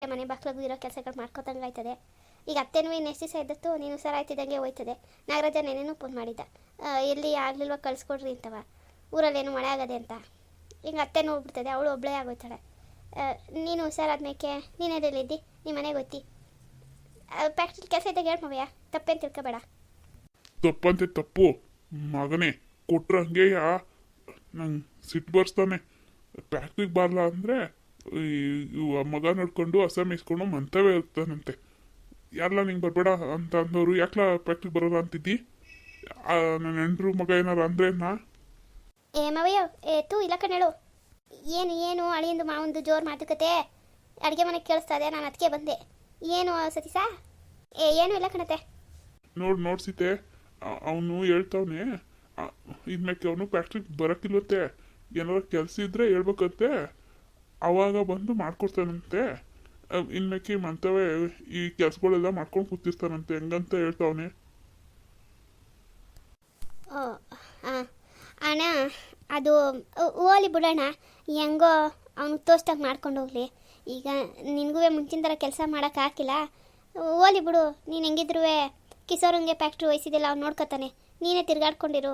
ಮನೆ ಬಾಕ್ಲಾಗೂ ಇರೋ ಕೆಲಸಗಳು ಮಾಡ್ಕೋತಂಗೆ ಆಯ್ತದೆ. ಈಗ ಅತ್ತೆನೂ ಇನ್ನೆಷ್ಟು ದಿವಸ ಇದ್ದತ್ತು ನೀನು ಹುಷಾರಾಯ್ತಿದ್ದಂಗೆ ಹೋಯ್ತದೆ. ನಾಗರಾಜ ನೆನೇನೂ ಫೋನ್ ಮಾಡಿದ್ದ, ಎಲ್ಲಿ ಆಗಲಿಲ್ವ ಕಳಿಸ್ಕೊಡ್ರಿ ಅಂತವ, ಊರಲ್ಲೇನು ಮಳೆ ಆಗದೆ ಅಂತ. ಈಗ ಅತ್ತೆನೂ ಹೋಗ್ಬಿಡ್ತದೆ, ಅವಳು ಒಬ್ಬಳೇ ಆಗೋಯ್ತಾಳೆ. ನೀನು ಹುಷಾರಾದ್ಮೇಲೆ ನೀನೇದಲ್ಲಿದ್ದಿ, ನಿಮ್ಮ ಮನೆಗೆ ಹೋಯ್ತಿ. ಫ್ಯಾಕ್ಟ್ರಿ ಕೆಲಸ ಇದ್ದಾಗ ಹೇಳಿ ಮವ್ಯ, ತಪ್ಪೇನು ತಿಳ್ಕೊಬೇಡ. ತಪ್ಪಂತೆ ತಪ್ಪು ಮಗನೇ, ಕೊಟ್ರೆ ಹಂಗೆಯ ನಂಗೆ ಸಿಟ್ಟು ಬರ್ಸ್ತಾನೆ. ಫ್ಯಾಕ್ಟ್ರಿಗೆ ಬರಲ್ಲ ಅಂದರೆ ಮಗ ನಡ್ಕೊಂಡು ಹಸ ಮೇಯಿಸ್ಕೊಂಡು ಮಂತವೇ ಇರ್ತಾನಂತೆ. ಎಲ್ಲ ನಿಂಗೆ ಬರಬೇಡ ಅಂತ ಅಂದವರು ಯಾಕಲ ಫ್ಯಾಕ್ಟ್ರಿಗೆ ಬರೋಲ್ಲ ಅಂತಿದ್ದಿ? ನನ್ನ ಹೆಂಡ್ರು ಮಗ ಏನಾರು ಅಂದ್ರೆ ನಾ ಏ ಮವಯ್ಯ ತೂ ಇಲ್ಲ ಕಣೇಳು. ಏನು ಏನು ಅಳಿಯಂದು ಮಾವಂದು ಜೋರು ಮಾತುಕತೆ ಅಡುಗೆ ಮನೆಗೆ ಕೇಳಿಸ್ತಾ ಇದೆ. ನಾನು ಅದಕ್ಕೆ ಬಂದೆ. ಏನು ಸತೀಸಾ? ಏನು ಇಲ್ಲ ಕಣತೆ. ನೋಡ್ಸಿತೆ ಅವನು ಹೇಳ್ತಾವನೆ ಇದ್ಮೇಲೆ ಅವನು ಫ್ಯಾಕ್ಟ್ರಿಗೆ ಬರೋಕ್ಕಿಲ್ವತ್ತೆ. ಏನಾರ ಕೆಲಸ ಇದ್ರೆ ಹೇಳ್ಬೇಕಂತೆ, ಅವಾಗ ಬಂದು ಮಾಡ್ಕೊಡ್ತಾನಂತೆ. ಇನ್ಮೇಲೆ ಮಂತವೇ ಈ ಕೆಲಸಗಳೆಲ್ಲ ಮಾಡ್ಕೊಂಡು ಕೂತಿರ್ತಾನಂತೆ, ಹೆಂಗಂತ ಹೇಳ್ತಾವನೆ. ಅಣ್ಣ ಅದು ಓಲಿ ಬಿಡೋಣ, ಹೆಂಗೋ ಅವನು ತೋಚ್ದಾಗ ಮಾಡ್ಕೊಂಡು ಹೋಗ್ಲಿ. ಈಗ ನಿನಗೂ ಮುಂಚಿನ ಥರ ಕೆಲಸ ಮಾಡೋಕ್ಕಾಗಿಲ್ಲ, ಓಲಿ ಬಿಡು. ನೀನು ಹೆಂಗಿದ್ರು ಕಿಶೋರಂಗೆ ಫ್ಯಾಕ್ಟ್ರಿ ವಹಿಸಿದೆಲ್ಲ ಅವ್ನು ನೋಡ್ಕೊತಾನೆ, ನೀನೇ ತಿರ್ಗಾಡ್ಕೊಂಡಿರು.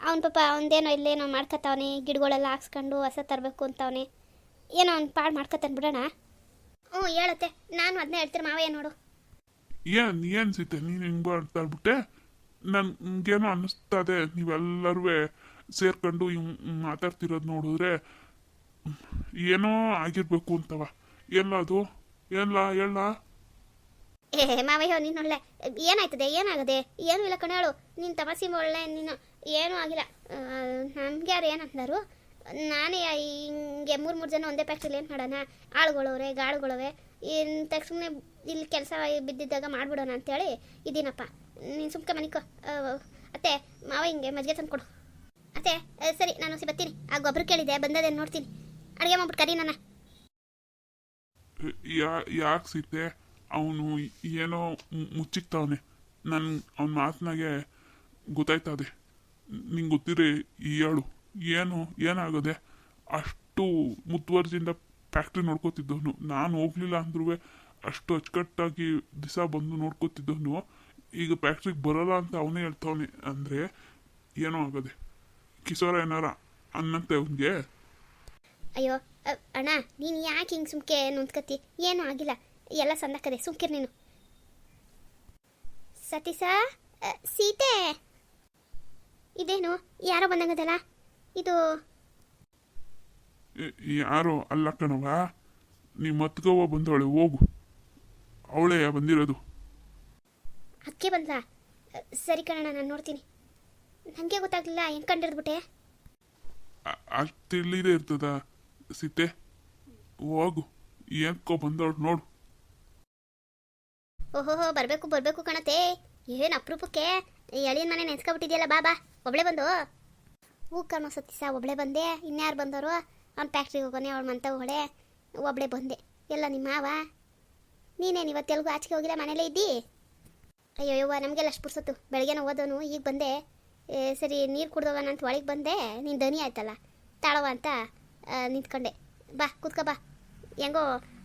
ಅವ್ನು ಪಾಪ ಅವನದೇನೋ ಇಲ್ಲೇನೋ ಮಾಡ್ಕೊತಾವನೆ, ಗಿಡಗಳೆಲ್ಲ ಹಾಕ್ಸ್ಕೊಂಡು ಹೊಸ ತರಬೇಕು ಅಂತವನೆ, ಏನೋ ಅವ್ನು ಪಾಡು ಮಾಡ್ಕೊತಾನೆ ಬಿಡೋಣ. ಹೇಳತ್ತೆ, ನಾನು ಅದನ್ನೇ ಹೇಳ್ತೀನಿ ಮಾವಯ್ಯ. ನೋಡು ಏನು ಸೀತೆ ನೀನು ಹಿಂಗೆ ಮಾಡ್ತಾಳ್ಬಿಟ್ಟೆ. ನನಗೇನೋ ಅನ್ನಿಸ್ತದೆ ನೀವೆಲ್ಲರೂ ಸೇರ್ಕೊಂಡು ಹಿಂಗೆ ಮಾತಾಡ್ತಿರೋದು ನೋಡಿದ್ರೆ ಏನೋ ಆಗಿರ್ಬೇಕು ಅಂತವ. ಎಲ್ಲ ಅದು ಎಲ್ಲ ಹೇಳ. ಮಾವಯ್ಯ ನೀನು ಒಳ್ಳೆ ಏನಾಯ್ತದೆ, ಏನಾಗದೆ? ಏನೂ ಇಲ್ಲ ಕಣ ಹೇಳು. ನೀನು ತಮಾಷೆ ಒಳ್ಳೆ, ನೀನು ಏನೂ ಆಗಿಲ್ಲ. ನಮಗೆ ಯಾರು ಏನಂತಂದರು, ನಾನೇ ಹಿಂಗೆ ಮೂರು ಜನ ಒಂದೇ ಫ್ಯಾಕ್ಟ್ರಿಲಿ ಏನು ಮಾಡೋಣ, ಆಳುಗಳವ್ರೆ ಗಾಳುಗಳವೆ, ತಕ್ಷಣ ಇಲ್ಲಿ ಕೆಲಸ ಬಿದ್ದಿದ್ದಾಗ ಮಾಡಿಬಿಡೋಣ ಅಂತೇಳಿ ಇದೀನಪ್ಪ. ನೀನು ಸುಮ್ಕೆ ಮನಿಕೋ. ಅತ್ತೆ ಮಾವ ಹಿಂಗೆ ಮಜ್ಜಿಗೆ ತಂದು ಕೊಡು. ಅತ್ತೆ ಸರಿ, ನಾನು ಸಿ ಬರ್ತೀನಿ. ಆ ಗೊಬ್ಬರ ಕೇಳಿದೆ, ಬಂದದೇನು ನೋಡ್ತೀನಿ. ಅಡುಗೆ ಮಾಡ್ಬಿಟ್ಟು ಕರಿ ನನ್ನ. ಯಾಕೆ ಸೀತೆ ಅವನು ಏನೋ ಮುಚ್ಚಿಕ್ತಾವನೆ. ಅವನ ಮಾತನಾಗೆ ಗೊತ್ತಾಯ್ತದೆ. ನಿಂಗೆ ಗೊತ್ತಿರಿ ಹೇಳು, ಏನಾಗದೆ? ಅಷ್ಟು ಮುತುವರ್ಜಿಯಿಂದ ಫ್ಯಾಕ್ಟ್ರಿ ನೋಡ್ಕೋತಿದ್ದವನು. ನಾನು ಹೋಗ್ಲಿಲ್ಲ ಅಂದ್ರೂ ಅಷ್ಟು ಅಚ್ಚುಕಟ್ಟಾಗಿ ದಿವಸ ಬಂದು ನೋಡ್ಕೋತಿದ್ದವನು. ಈಗ ಫ್ಯಾಕ್ಟ್ರಿಗೆ ಬರೋಲ್ಲ ಅಂತ ಅವನೇ ಹೇಳ್ತಾವನೆ ಅಂದರೆ ಏನೋ ಆಗದೆ. ಕಿಶೋರ ಏನಾರ ಅನ್ನಂತೆ ಅವನಿಗೆ. ಅಯ್ಯೋ ಅಣ್ಣ, ನೀನು ಯಾಕೆ ಹಿಂಗೆ ಸುಮ್ಕೆ ನೊಂದ್ಕತಿ? ಏನೂ ಆಗಿಲ್ಲ, ಎಲ್ಲ ಸಂದಕ್ಕದೆ, ಸುಮ್ಕಿರ್ ನೀನು. ಸತೀಸ, ಸೀತೆ, ಇದೇನು ಯಾರೋ ಬಂದಂಗದಲ್ಲ ಇದು? ಯಾರೋ ಅಲ್ಲ ಕಣವ, ನೀ ಮತ್ಗವ್ವ ಬಂದವಳೆ, ಹೋಗು. ಅವಳೇ ಬಂದಿರೋದು. ಅದಕ್ಕೆ ಬಂದ್ಲ? ಸರಿ ಕಣಣ್ಣ, ನಾನು ನೋಡ್ತೀನಿ. ನನಗೆ ಗೊತ್ತಾಗ್ಲಿಲ್ಲ, ಹೆಂಗೆ ಕಂಡಿರ್ದ್ಬಿಟ್ಟೆ? ಅಷ್ಟು ತಿಳಿದೇ ಇರ್ತದ ಸೀತೆ, ಹೋಗು. ಏನ್ಕೋ ಬಂದವಳು ನೋಡು. ಓಹೋ ಬರಬೇಕು ಕಣತೆ. ಏನು ಅಪರೂಪಕ್ಕೆ ಎಳಿನ ಮನೆ ನೆನ್ಸ್ಕೊಬಿಟ್ಟಿದ್ಯಲ್ಲ. ಬಾ ಒಬ್ಳೆ ಬಂದು. ಹೂ ಕಣೋ ಸತೀಸ, ಒಬ್ಳೆ ಬಂದೆ. ಇನ್ಯಾರು ಬಂದವರು? ಅವ್ನು ಫ್ಯಾಕ್ಟ್ರಿಗೆ ಹೋಗೋನೆ, ಅವಳು ಮಂತ ಹೊಡೆ, ಒಬ್ಳೆ ಬಂದೆ. ಎಲ್ಲ ನಿಮ್ಮ ಮಾವ? ನೀನೇನು ಇವತ್ತು ಎಲ್ಗೂ ಆಚೆಗೆ ಹೋಗಿಲ್ಲ, ಮನೇಲೇ ಇದ್ದಿ? ಅಯ್ಯೋ ಯವ್ವ, ನಮಗೆಲ್ಲ ಅಷ್ಟು ಪುರ್ಸೊತ್ತು. ಬೆಳಗ್ಗೆನ ಓದೋನು, ಈಗ ಬಂದೆ. ಸರಿ ನೀರು ಕುಡ್ದೋಗೋಣ ಅಂತ ಒಳಗೆ ಬಂದೆ. ನೀನು ದನಿ ಆಯ್ತಲ್ಲ, ತಾಳವ ಅಂತ ನಿಂತ್ಕೊಂಡೆ. ಬಾ ಕೂತ್ಕೊ ಬಾ. ಹೆಂಗೋ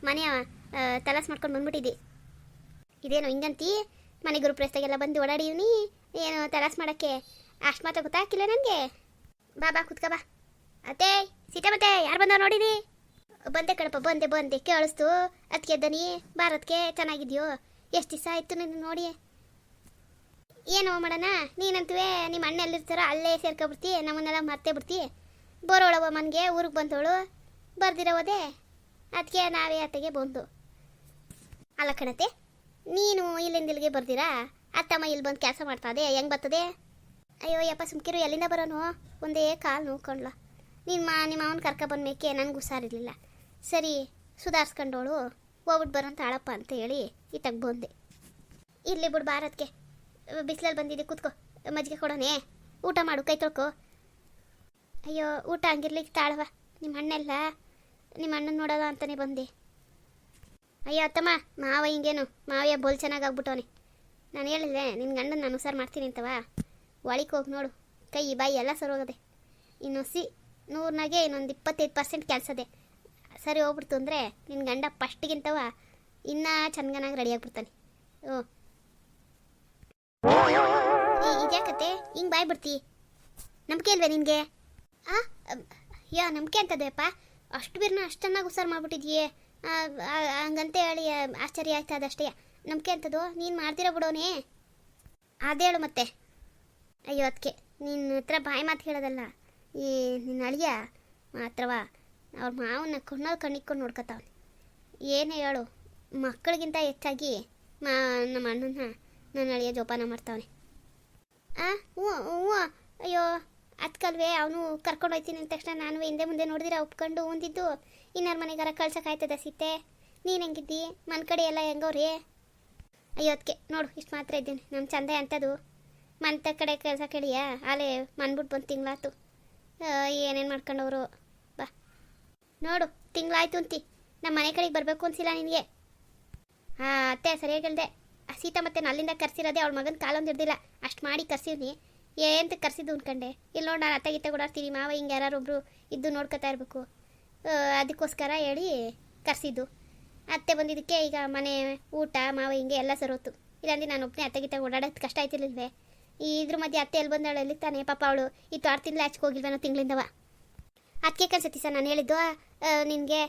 ಮನೆಯ ತಲಾಸ್ ಮಾಡ್ಕೊಂಡು ಬಂದ್ಬಿಟ್ಟಿದ್ದಿ. ಇದೇನು ಹಿಂಗಂತಿ? ಮನೆ ಗುರುಪ್ರಸ್ತಾಗೆಲ್ಲ ಬಂದು ಓಡಾಡಿವ್ನಿ, ಏನು ತಲಾಸ್ ಮಾಡೋಕ್ಕೆ ಅಷ್ಟು ಮಾತ್ರ ಗೊತ್ತಾಗ್ತಿಲ್ಲ ನನಗೆ. ಬಾ ಕೂತ್ಕೊ ಬಾ. ಅತ್ತೆ ಸೀತೆ, ಮತ್ತೆ ಯಾರು ಬಂದವ ನೋಡಿದಿ? ಬಂದೆ ಕಣಪ್ಪ, ಬಂದೆ ಕೇಳಿಸ್ತು. ಅದಕ್ಕೆ ದನಿ ಬಾರದಕ್ಕೆ ಚೆನ್ನಾಗಿದ್ಯೋ? ಎಷ್ಟು ದಿವಸ ಆಯಿತು ನೀನು ನೋಡಿ. ಏನೋ ಮಾಡೋಣ, ನೀನಂತವೇ ನಿಮ್ಮ ಅಣ್ಣ ಎಲ್ಲಿರ್ತಾರೋ ಅಲ್ಲೇ ಸೇರ್ಕೊಬಿಡ್ತಿ, ನಮ್ಮನ್ನೆಲ್ಲ ಮರ್ತೇ ಬಿಡ್ತಿ. ಬರೋಳವ ಮನೆಗೆ ಊರಿಗೆ ಬಂದವಳು, ಬರ್ದಿರೋದೇ. ಅದಕ್ಕೆ ನಾವೇ ಅತ್ತೆಗೆ ಬಂದು. ಅಲ್ಲ ಕಣತೆ, ನೀನು ಇಲ್ಲಿಂದ ಇಲ್ಲಿಗೆ ಬರ್ದಿರಾ? ಅತ್ತಮ್ಮ ಇಲ್ಲಿ ಬಂದು ಕೆಲಸ ಮಾಡ್ತಾದೆ, ಹೆಂಗೆ ಬರ್ತದೆ? ಅಯ್ಯೋ ಯಪ್ಪ ಸುಮ್ಕಿರು, ಎಲ್ಲಿಂದ ಬರೋನು? ಒಂದೇ ಕಾಲು ನೋಡ್ಕೊಂಡ್ಲ. ನಿಮ್ಮ ಅವನ ಕರ್ಕ ಬಂದ್ಮೇಕೆ ನನಗೆ ಹುಷಾರಿರ್ಲಿಲ್ಲ. ಸರಿ ಸುಧಾರಿಸ್ಕೊಂಡೋಳು, ಹೋಗ್ಬಿಟ್ಟು ಬರೋಂತ ಆಳಪ್ಪ ಅಂತ ಹೇಳಿ ಇತ್ತಾಗ ಬಂದೆ. ಇರಲಿ ಬಿಡು, ಬಾರದಕ್ಕೆ ಬಿಸಿಲಲ್ಲಿ ಬಂದಿದ್ದೆ, ಕೂತ್ಕೋ. ಮಜ್ಜಿಗೆ ಕೊಡೋನೆ, ಊಟ ಮಾಡು, ಕೈ ತೊಳ್ಕೊ. ಅಯ್ಯೋ ಊಟ ಹಂಗಿರ್ಲಿಕ್ಕೆ ತಾಳವ, ನಿಮ್ಮ ಅಣ್ಣೆಲ್ಲ, ನಿಮ್ಮ ಅಣ್ಣನ ನೋಡೋದ ಅಂತಲೇ ಬಂದೆ. ಅಯ್ಯೋ ಅತ್ತಮ್ಮ, ಮಾವ ಹಿಂಗೇನು ಮಾವಯ್ಯ ಬೋಲ್ ಚೆನ್ನಾಗಾಗ್ಬಿಟ್ಟವನೆ. ನಾನು ಹೇಳಿದೆ ನಿನ್ನ ಗಂಡನ ನಾನು ಹುಷಾರು ಮಾಡ್ತೀನಿ ಅಂತವ. ಒಳಿಗೆ ಹೋಗಿ ನೋಡು, ಕೈ ಬಾಯಿ ಎಲ್ಲ ಸರೋಗದೆ. ಇನ್ನು 100ನಾಗೆ ಇನ್ನೊಂದು 25% ಕೆಲಸದೆ. ಸರಿ ಹೋಗ್ಬಿಡ್ತು ಅಂದರೆ ನಿನ್ನ ಗಂಡ ಫಸ್ಟಿಗಿಂತವ ಇನ್ನೂ ಚೆನ್ನಾಗಿ ರೆಡಿ ಆಗ್ಬಿಡ್ತಾನೆ. ಓ ಇದ್ಯಾಕತ್ತೆ ಹಿಂಗೆ ಬಾಯ್ ಬಿಡ್ತಿ? ನಂಬಿಕೆ ಇಲ್ವೇ ನಿನಗೆ? ಯಾ ನಂಬಿಕೆ ಅಂತದೆಯಪ್ಪ, ಅಷ್ಟು ಬಿರ್ನ ಅಷ್ಟು ಚೆನ್ನಾಗಿ ಉಸಾರು ಮಾಡ್ಬಿಟ್ಟಿದ್ಯೆ ಹಂಗಂತ ಹೇಳಿ ಆಶ್ಚರ್ಯ ಆಯ್ತು ಅದಷ್ಟೇ. ನಂಬಿಕೆ ಅಂತದು ನೀನು ಮಾಡ್ದಿರೋ ಬಿಡೋನೇ ಅದೇಳು ಮತ್ತೆ. ಅಯ್ಯೋ ಅದಕ್ಕೆ ನಿನ್ನ ಹತ್ರ ಬಾಯಿ ಮಾತು ಹೇಳೋದಲ್ಲ, ಈ ನಿನ್ನ ಅಳಿಯ ಮಾತ್ರವ ಅವ್ರ ಮಾವನ್ನ ಕಣ್ಣಿಕ್ಕೊಂಡು ನೋಡ್ಕೊತಾವನೆ. ಏನೇ ಹೇಳು, ಮಕ್ಕಳಿಗಿಂತ ಹೆಚ್ಚಾಗಿ ನಮ್ಮ ಅಣ್ಣನ ನನ್ನ ಅಳಿಯ ಜೋಪಾನ ಮಾಡ್ತಾವನೆ. ಹ್ಞೂ ಹ್ಞೂ ಅಯ್ಯೋ ಅದಕ್ಕಲ್ವೇ ಅವನು ಕರ್ಕೊಂಡು ಹೋಗ್ತೀನಿ ಅಂದ ತಕ್ಷಣ ನಾನು ಹಿಂದೆ ಮುಂದೆ ನೋಡಿದಿರ ಒಪ್ಕೊಂಡು ಹೊಂದಿದ್ದು. ಇನ್ನಾರ ಮನೆಗಾರ ಕಳ್ಸೋಕ್ಕಾಯ್ತದ ಸೀತೆ? ನೀನು ಹೆಂಗಿದ್ದಿ? ಮನೆ ಕಡೆ ಎಲ್ಲ ಹೆಂಗವ್ರಿ? ಅಯ್ಯೋ ಅದಕ್ಕೆ ನೋಡು ಇಷ್ಟು ಮಾತ್ರ ಇದ್ದೀನಿ. ನಮ್ಮ ಚಂದ ಅಂಥದ್ದು ಮಂತ ಕಡೆ ಕೆಲಸ ಕೇಳಿಯ ಅಲ್ಲೇ ಮನ್ಬಿಟ್ಟು ಬಂದು ತಿಂಗಳಾಯ್ತು. ಏನೇನು ಮಾಡ್ಕೊಂಡವರು ಬಾ ನೋಡು, ತಿಂಗಳಾಯ್ತು ಅಂತಿ. ನಮ್ಮ ಮನೆ ಕಡೆಗೆ ಬರಬೇಕು ಅನ್ಸಿಲ್ಲ ನಿನಗೆ? ಅತ್ತೆ ಸರಿಯಾಗಿ ಹೇಳ್ದೆ. ಸೀತಾ ಮತ್ತೆ ಅಲ್ಲಿಂದ ಕರ್ಸಿರೋದೆ ಅವಳ ಮಗನ ಕಾಲೊಂದು ಹಿಡ್ದಿಲ್ಲ, ಅಷ್ಟು ಮಾಡಿ ಕರ್ಸಿವ್ನಿ. ಏನಂತ ಕರ್ಸಿದ್ದು ಅನ್ಕಂಡೆ? ಇಲ್ಲಿ ನೋಡಿ ನಾನು ಅತ್ತ ಓಡಾಡ್ತೀನಿ, ಮಾವ ಹಿಂಗೆ ಯಾರೊಬ್ರು ಇದ್ದು ನೋಡ್ಕೊತಾ ಇರಬೇಕು, ಅದಕ್ಕೋಸ್ಕರ ಹೇಳಿ ಕರ್ಸಿದ್ದು. ಅತ್ತೆ ಬಂದಿದ್ದಕ್ಕೆ ಈಗ ಮನೆ ಊಟ ಮಾವ ಹಿಂಗೆ ಎಲ್ಲ ಸರೋತು. ಇಲ್ಲಾಂದ್ರೆ ನಾನು ಒಬ್ಬನೇ ಅತ್ತೆ ಓಡಾಡೋದು ಕಷ್ಟ ಆಯ್ತಿರ್ಲಿಲ್ವೇ? ಇದ್ರ ಮಧ್ಯೆ ಅತ್ತೆ ಎಲ್ಲಿ ಬಂದಾಳು ಎಲ್ಲಿ ತಾನೆ ಪಾಪ ಅವಳು ಇತ್ತು 6 ತಿಂಗಳು ಹಚ್ಕೊ ಹೋಗಿಲ್ವೇನೋ ತಿಂಗಳಿಂದವ. ಅದಕ್ಕೆ ಕನ್ಸತಿ ಸರ್ ನಾನು ಹೇಳಿದ್ದು ನಿನಗೆ,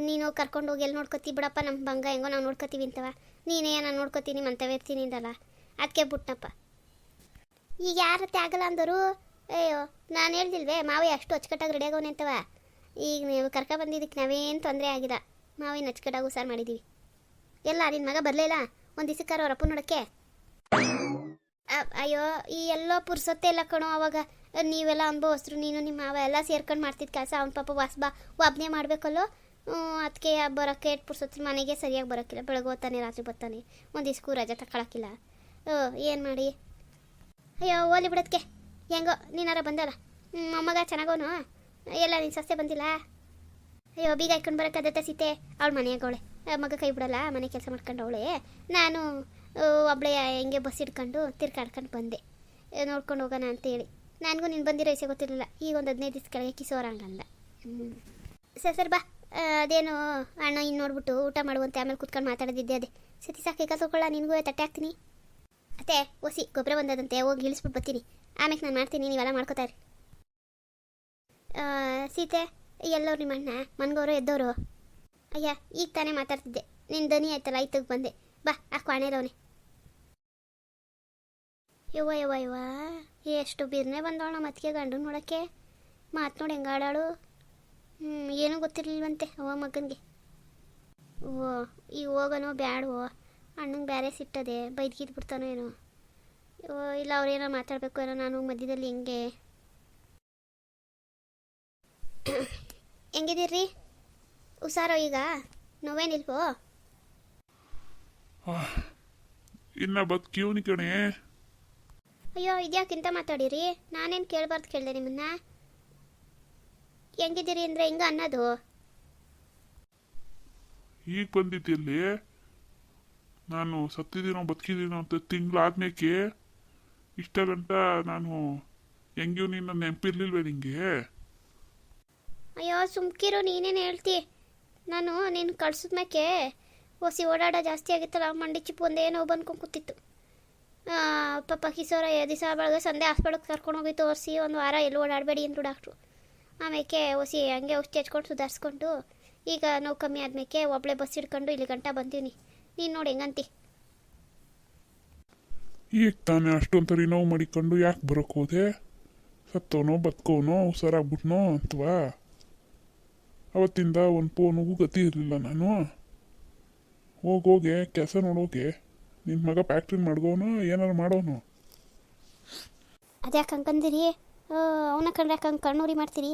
ನೀನು ಕರ್ಕೊಂಡು ಹೋಗಿ ಎಲ್ಲಿ ನೋಡ್ಕೊತೀವಿ ಬಿಡಪ್ಪ, ನಮ್ಮ ಬಂಗ ಹೆಂಗೋ ನಾವು ನೋಡ್ಕೊತೀವಿ ಅಂತವ. ನೀನೇ ನಾನು ನೋಡ್ಕೊತೀನಿ ಮಂತವೇ ಇರ್ತೀನಿ ಅಂದಲ್ಲ, ಅದಕ್ಕೆ ಬಿಟ್ನಪ್ಪ. ಈಗ ಯಾರತ್ತೆ ಆಗಲ್ಲ ಅಂದರು. ಅಯ್ಯೋ ನಾನು ಹೇಳ್ದಿಲ್ವೇ ಮಾವಯ್ಯ ಅಷ್ಟು ಅಚ್ಚುಕಟ್ಟಾಗಿ ರೆಡಿ ಆಗೋನೆ ಅಂತವ. ಈಗ ನೀವು ಬಂದಿದ್ದಕ್ಕೆ ನಾವೇನು ತೊಂದರೆ ಆಗಿಲ್ಲ, ಮಾವಿನ ಅಚ್ಚುಕಟ್ಟಾಗಿ ಉಸಾರು ಮಾಡಿದ್ದೀವಿ. ಎಲ್ಲ ನಿನ್ನ ಮಗ ಬರಲಿಲ್ಲ ಒಂದು ದಿವಸಕ್ಕಾರ ಅವ್ರ ಅಪ್ಪ ನೋಡೋಕ್ಕೆ? ಅಯ್ಯೋ ಈ ಎಲ್ಲೋ ಪುರ್ಸೊತ್ತೆ ಇಲ್ಲ ಕಣೋ. ಅವಾಗ ನೀವೆಲ್ಲ ಅನುಭವಸ್ರು, ನೀನು ನಿಮ್ಮ ಮಾವ ಎಲ್ಲ ಸೇರ್ಕೊಂಡು ಮಾಡ್ತಿದ್ದ ಕೆಲಸ. ಅವ್ನ ಪಾಪ ಒಬ್ಬನೇ ಮಾಡಬೇಕಲ್ಲೋ, ಅದಕ್ಕೆ ಬರೋಕ್ಕೆ ಪುರ್ಸೊತ್ತು ಮನೆಗೆ ಸರಿಯಾಗಿ ಬರೋಕ್ಕಿಲ್ಲ. ಬೆಳಗ್ಗೆ ಓದ್ತಾನೆ ರಾತ್ರಿ ಬರ್ತಾನೆ, ಒಂದು ದಿವ್ಸಕ್ಕೂ ರಜೆ ತಗೊಳಕ್ಕಿಲ್ಲ. ಏನು ಮಾಡಿ? ಅಯ್ಯೋ ಓಲಿ ಬಿಡೋದಕ್ಕೆ ಹೆಂಗೋ ನೀನಾರ ಬಂದಲ್ಲ. ಮೊಮ್ಮಗ ಚೆನ್ನಾಗೋನು? ಎಲ್ಲ ನಿನ್ನ ಸಸ್ತೆ ಬಂದಿಲ್ಲ? ಅಯ್ಯೋ ಬೀಗ ಹಾಕ್ಕೊಂಡು ಬರೋಕ್ಕಾದತ್ತೆ ಸೀತೆ, ಅವಳು ಮನೆಯಾಗವಳೆ, ಮಗ ಕೈ ಬಿಡಲ್ಲ, ಮನೆ ಕೆಲಸ ಮಾಡ್ಕೊಂಡು ಅವಳೆ. ನಾನು ಒಬ್ಬಳೆ ಹೆಂಗೆ ಬಸ್ ಹಿಡ್ಕೊಂಡು ತಿರ್ಗಾಡ್ಕೊಂಡು ಬಂದೆ ನೋಡ್ಕೊಂಡು ಹೋಗೋಣ ಅಂತೇಳಿ. ನನಗೂ ನೀನು ಬಂದಿರೋ ವಿಷಯ ಗೊತ್ತಿರಲಿಲ್ಲ. ಈಗ ಒಂದು 15 ದಿವಸ ಕೆಳಗೆ ಕಿಸೋರಂಗಂದ. ಸರ್ ಬಾ, ಅದೇನು ಅಣ್ಣ ಇನ್ನು ನೋಡ್ಬಿಟ್ಟು ಊಟ ಮಾಡುವಂತೆ ಆಮೇಲೆ ಕುತ್ಕೊಂಡು ಮಾತಾಡೋದಿದ್ದೆ. ಅದೇ ಸತಿ ಸಾಕು ಈಗ ತಗೊಳ್ಳ, ನಿನಗೂ ತಟ್ಟೆ ಹಾಕ್ತೀನಿ. ಅತ್ತೆ ಒಸಿ ಗೊಬ್ಬರ ಬಂದದಂತೆ, ಹೋಗಿ ಇಳಿಸ್ಬಿಟ್ಟು ಬರ್ತೀನಿ, ಆಮೇಲೆ ನಾನು ಮಾಡ್ತೀನಿ, ನೀವೆಲ್ಲ ಮಾಡ್ಕೋತಾರೆ. ಸೀತೆ ಎಲ್ಲವ್ರು ನಿಮ್ಮ ಅಣ್ಣ ಮನ್ಗೋರು ಎದ್ದವರು? ಅಯ್ಯ ಈಗ ತಾನೇ ಮಾತಾಡ್ತಿದ್ದೆ, ನಿನ್ನ ದನಿ ಆಯ್ತಲ್ಲ ಐತಗೆ ಬಂದೆ. ಬಾ ಆ ಕ್ವಾಣೆರವನೆ. ಯವ್ವ ಎಷ್ಟು ಬಿರ್ನೆ ಬಂದವಳ ಮತ್ತಿಗೆ ಗಂಡು ನೋಡೋಕ್ಕೆ. ಮಾತು ನೋಡಿ ಹೆಂಗಾಡಾಳು. ಏನೂ ಗೊತ್ತಿರಲಿಲ್ವಂತೆ ಅವ ಮಗನಿಗೆ. ಓ ಈಗ ಹೋಗೋನೋ ಬ್ಯಾಡವೋ, ಅಣ್ಣಂಗೆ ಬೇರೆ ಸಿಟ್ಟದೆ, ಬೈದ್ಗಿದ್ದು ಬಿಡ್ತಾನೋ ಏನೋ. ಇಲ್ಲ ಅವ್ರೇನೋ ಮಾತಾಡಬೇಕು ಏನೋ, ನಾನು ಮಧ್ಯದಲ್ಲಿ ಹೆಂಗಿದ್ದೀರಿ? ಹುಷಾರೋ ಈಗ? ನೋವೇನಿಲ್ವೋ? ಇನ್ನ ಬದುಕಿವ್ನಿ ಕಣೆ. ಅಯ್ಯೋ ಇದ್ಯಾಕಿಂತ ಮಾತಾಡಿರಿ? ನಾನೇನು ಕೇಳಬಾರ್ದು ಕೇಳಿದೆ ನಿಮ್ಮನ್ನ. ಹೆಂಗಿದ್ದೀರಿ ಅಂದರೆ ಹಿಂಗ ಅನ್ನೋದು? ಈಗ ಬಂದಿದ್ದಲ್ಲಿ ನಾನು ಸತ್ತಿದ್ದೀನೋ ಬದುಕಿದ್ದೀನೋ ಅಂತ ತಿಂಗಳಾದ್ಮೇಕೆ ಇಷ್ಟ ಗಂಟ ನಾನು ಹೆಂಗಿವ್ ನಿನ್ನ ನೆನಪಿರ್ಲಿಲ್ವೇ ನಿಂಗೆ? ಅಯ್ಯೋ ಸುಮ್ಕಿರು, ನೀನೇನು ಹೇಳ್ತಿ? ನಾನು ನೀನು ಕಳ್ಸಿದ್ಮೇಕೆ ಹೊಸಿ ಓಡಾಡೋ ಜಾಸ್ತಿ ಆಗಿತ್ತಲ್ಲ, ಮಂಡಿ ಚಿಪ್ಪು ಒಂದೇ ನೋವು ಬಂದ್ಕೊಂಡು ಕೂತಿತ್ತು. ಪಾಪ ಕಿಸೋರ ದಿವಸ ಬೆಳಗ್ಗೆ ಸಂದೆ ಹಾಸ್ಪಿಟಲ್ಗೆ ಕರ್ಕೊಂಡು ಹೋಗಿ ತೋರಿಸಿ 1 ವಾರ ಎಲ್ಲೂ ಓಡಾಡಬೇಡಿ ಅಂದರು ಡಾಕ್ಟ್ರು. ಆಮೇಲೆ ಹೊಸಿ ಹಂಗೆ ಔಷಧಿ ಹಚ್ಕೊಂಡು ಸುಧಾರಿಸ್ಕೊಂಡು ಈಗ ನೋವು ಕಮ್ಮಿ ಆದ್ಮೇಲೆ ಒಬ್ಬಳೆ ಬಸ್ ಹಿಡ್ಕೊಂಡು ಇಲ್ಲಿ ಗಂಟ ಬಂದೀನಿ. ನೀನು ನೋಡಿ ಹೆಂಗಂತಿ? ಈಗ ತಾನೇ ಅಷ್ಟೊಂಥರ ನೋವು ಮಾಡಿಕೊಂಡು ಯಾಕೆ ಬರೋಕೆ ಹೋದೆ? ಸತ್ತೋನೋ ಬದುಕೋನೋ ಹುಷಾರಾಗ್ಬಿಟ್ನೋ ಅಂತವಾ? ಅವತ್ತಿಂದ ಒಂದು ಫೋನಿಗೂ ಗತಿ ಇರಲಿಲ್ಲ ನಾನು. ಹೋಗೋಗೆ ಕೆಲಸ ನೋಡೋಗೆ ನಿನ್ನ ಮಗ ಫ್ಯಾಕ್ಟ್ರಿ ಮಾಡ್ಗೋನು ಏನಾರು ಮಾಡೋನು? ಅದ್ಯಾಕೆ ಹಂಗಂದಿರಿ? ಅವನ ಕಂಡ್ರೆ ಹಂಗೆ ಕಣ್ಣೂರಿ ಮಾಡ್ತೀರಿ?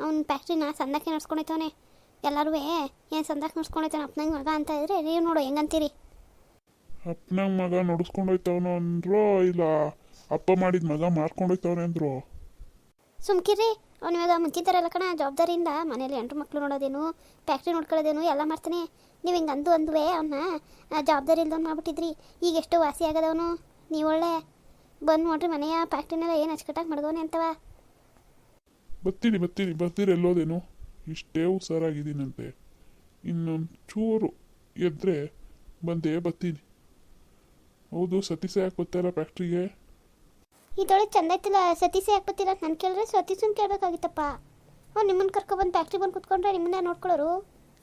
ಅವ್ನ ಫ್ಯಾಕ್ಟ್ರಿನ ಸಂದಕ್ಕೆ ನಡ್ಸ್ಕೊಂಡೈತವನೆ. ಎಲ್ಲರೂ ಏನು ಸಂದಕ್ಕೆ ನಡ್ಸ್ಕೊಂಡೈತಾನೆ ಅಪ್ಪನಂಗೆ ಮಗ ಅಂತ ಇದ್ರೆ ನೀವು ನೋಡು ಹೆಂಗಂತೀರಿ? ಅಪ್ಪನಂಗೆ ಮಗ ನಡ್ಸ್ಕೊಂಡೋಯ್ತವನು ಅಂದ್ರೋ ಇಲ್ಲ ಅಪ್ಪ ಮಾಡಿದ ಮಗ ಮಾರ್ಕೊಂಡೋಯ್ತವನೆ ಅಂದ್ರು? ಸುಮ್ಕಿರಿ, ಅವ್ನು ಇವಾಗ ಮುಂಚಿತಾರಲ್ಲ ಕಣ, ಜವಾಬ್ದಾರಿಯಿಂದ ಮನೇಲಿ 8 ಮಕ್ಕಳು ನೋಡೋದೇನು, ಫ್ಯಾಕ್ಟ್ರಿ ನೋಡ್ಕೊಳ್ಳೋದೇನು ಎಲ್ಲ ಮಾಡ್ತಾನೆ. ನೀವು ಹಿಂಗೆ ಅಂದುವೆ ಅವನ್ನ ಜವಾಬ್ದಾರಿ ಇಲ್ದವ್ನು ಮಾಡ್ಬಿಟ್ಟಿದ್ರಿ. ಈಗ ಎಷ್ಟು ವಾಸಿ ಆಗದವನು. ನೀವು ಒಳ್ಳೆ ಬಂದು ನೋಡ್ರಿ ಮನೆಯ ಫ್ಯಾಕ್ಟ್ರಿನೆಲ್ಲ ಏನು ಅಚ್ಚುಕಟ್ಟಾಗಿ ಮಡ್ಗೋನೆ ಅಂತವ. ಬರ್ತೀರಿ ಎಲ್ಲೋದೇನು? ಇಷ್ಟೇ ಹುಷಾರಾಗಿದ್ದೀನಂತೆ ಇನ್ನೊಂದು ಚೂರು ಎದ್ರೆ ಬಂದೇ ಬರ್ತೀನಿ. ಹೌದು ಸತೀಶ ಯಾಕೆ ಗೊತ್ತಾಯಿಲ್ಲ ಫ್ಯಾಕ್ಟ್ರಿಗೆ? ಇದೊಳಗೆ ಚಂದ ಐತಿಲ್ಲ, ಸತೀಶ ಯಾಕೆ ಬರ್ತಿಲ್ಲ ಅಂತ ನಾನು ಕೇಳಿದ್ರೆ ಸತೀಶನ್ ಕೇಳಬೇಕಾಗಿತ್ತಪ್ಪ. ಅವ್ನು ನಿಮ್ಮನ್ನು ಕರ್ಕೊಬಂದು ಫ್ಯಾಕ್ಟ್ರಿ ಬಂದು ಕುತ್ಕೊಂಡ್ರೆ ನಿಮ್ಮನ್ನೇ ನೋಡ್ಕೊಳ್ಳೋರು,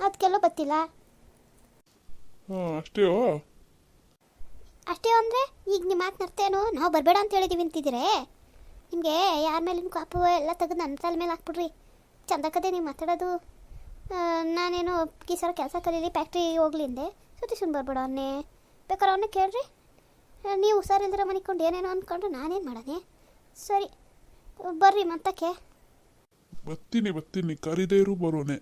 ಅದಕ್ಕೆಲ್ಲೋ ಬರ್ತಿಲ್ಲ. ಹಾಂ ಅಷ್ಟೇಯೋ? ಅಷ್ಟೇ ಅಂದರೆ ಈಗ ನಿಮ್ಮ ಮಾತು ನರ್ತೇನೋ, ನಾವು ಬರಬೇಡ ಅಂತ ಹೇಳಿದ್ದೀವಿ ಅಂತಿದ್ದೀರೇ. ನಿಮಗೆ ಯಾರ ಮೇಲಿನ ಕಾಪು ಎಲ್ಲ ತೆಗೆದು ನನ್ನ ತಲೆ ಮೇಲೆ ಹಾಕ್ಬಿಡ್ರಿ. ಚಂದಕ್ಕದೆ ನೀವು ಮಾತಾಡೋದು. ನಾನೇನು ಸರ ಕೆಲಸ ಕಲೀಲಿ ಫ್ಯಾಕ್ಟ್ರಿ ಹೋಗ್ಲಿ ಅಂದೆ, ಸತೀಶನ್ ಬರಬೇಡ ಅವನ್ನೇ ಬೇಕಾದ್ರೆ ಅವನ್ನೇ ಕೇಳ್ರಿ. ನೀವು ಹುಷಾರಿಲ್ದಿರ ಮನಿಕೊಂಡು ಏನೇನೋ ಅಂದ್ಕೊಂಡು ನಾನೇನು ಮಾಡಾನೆ. ಸರಿ ಬರ್ರಿ ಮಂತಕ್ಕೆ. ಬರ್ತೀನಿ ಕರಿದೇ ಇರು ಬರೋನೆ.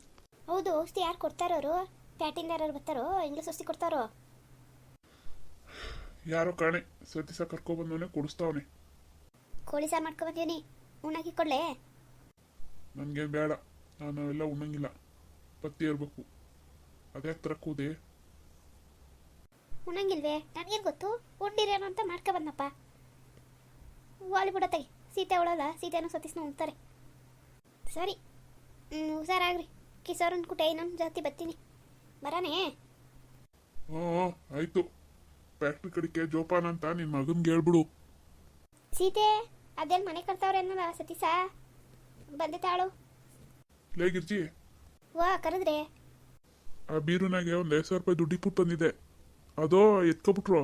ಹೌದು ಔಷಧಿ ಯಾರು ಕೊಡ್ತಾರೋರು? ಪ್ಯಾಟಿಂದ ಯಾರು ಬರ್ತಾರೋ? ಇಂಗ್ಲೀಷ್ ಔಷಧಿ ಕೊಡ್ತಾರೋ? ಯಾರೋ ಕಾಣೆ ಸತೀಶ ಕರ್ಕೊಬಂದವನೇ ಕೊಡಿಸ್ತಾವನೆ. ಕೋಳಿ ಸಾರು ಮಾಡ್ಕೊಬಂದೀನಿ, ಉಣ್ಣಾಕಿ ಕೊಡಲೇ? ನನಗೇನು ಬೇಡ, ನಾನು ಅವೆಲ್ಲ ಉಣ್ಣಂಗಿಲ್ಲ. ಪತ್ತಿ ಇರಬೇಕು. ಅದ್ಯಾಕೆ ತರಕ್ಕೂದೆ? ಉಣ್ಣಂಗಿಲ್ವೇ? ನನಗೇನು ಗೊತ್ತು, ಉಂಡಿರೇನೋ ಅಂತ ಮಾಡ್ಕೊಬಂದಪ್ಪ. ವಾಲಿಬಿಡ ತೆಗಿ, ಸೀತೆ ಅವಳಲ್ಲ, ಸೀತೆನೂ ಸತೀಶನೂ ಉಣ್ತಾರೆ. ಸರಿ ಹುಷಾರಾಗ್ರಿ. ಕಿಸೋರನ್ ಕುಟೆ ಇನ್ನೊಂದು ಜಾತಿ ಬರ್ತೀನಿ, ಬರಾನೇ? ಹಾಂ ಆಯಿತು. ಫ್ಯಾಕ್ಟ್ರಿ ಕಡೆಗೆ ಜೋಪಾನ ಅಂತ ನಿನ್ನ ಮಗನ್ಗೆ ಹೇಳ್ಬಿಡು. ಸೀತೆ ಅದೆಲ್ಲ ಮನೆ ಕಟ್ತಾವ್ರೆ ಅನ್ನಲ್ಲ ಸತೀಶ, ಬಂದೆ ತಾಳು. ಲೇ ಗಿರ್ಜಿ, ವಾ ಕರೆದ್ರೆ ಆ ಬೀರುನಾಗೆ ಒಂದು 5,000 ರೂಪಾಯಿ ದುಡ್ಡು ಇಟ್ಬಿಟ್ಟು ಬಂದಿದೆ, ಅದೋ ಎತ್ಕೊಬಿಟ್ರು.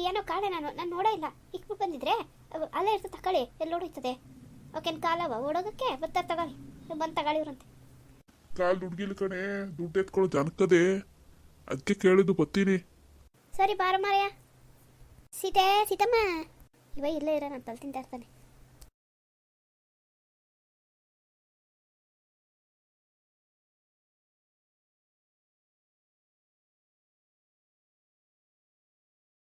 ಏನೋ ಕಾಳೆ, ನಾನು ನೋಡೇ ಇಲ್ಲ. ಇಕ್ಬಿಟ್ಟು ಬಂದಿದ್ರೆ ಅಲ್ಲೇ ಇರ್ತದೆ, ತಗೊಳ್ಳಿ. ಎಲ್ಲಿ ಓಡೋಯ್ತದೆ? ಓಕೆನ್ ಕಾಲವ ಓಡೋಗಕ್ಕೆ ಬರ್ತಾರೆ, ತಗೊಳ್ಳಿ. ಬಂದು ತಗೊಳ್ಳಿವ್ರಂತೆ. ಕಾಲು ದುಡ್ಗಿಲ್ ಕಣೆ, ದುಡ್ಡು ಎತ್ಕೊಳ್ಳೋ ಜನಕ್ಕದೆ, ಅದಕ್ಕೆ ಕೇಳಿದ್ದು ಬರ್ತೀನಿ. ಸರಿ ಬಾರ ಮಾರಯ್ಯ. ಸೀತೆ ಸೀತಮ್ಮ ಇವ ಇಲ್ಲೇ ಇರೋ, ನಾನು ತಲೆ ತಿಂತಾ ಇರ್ತಾನೆ.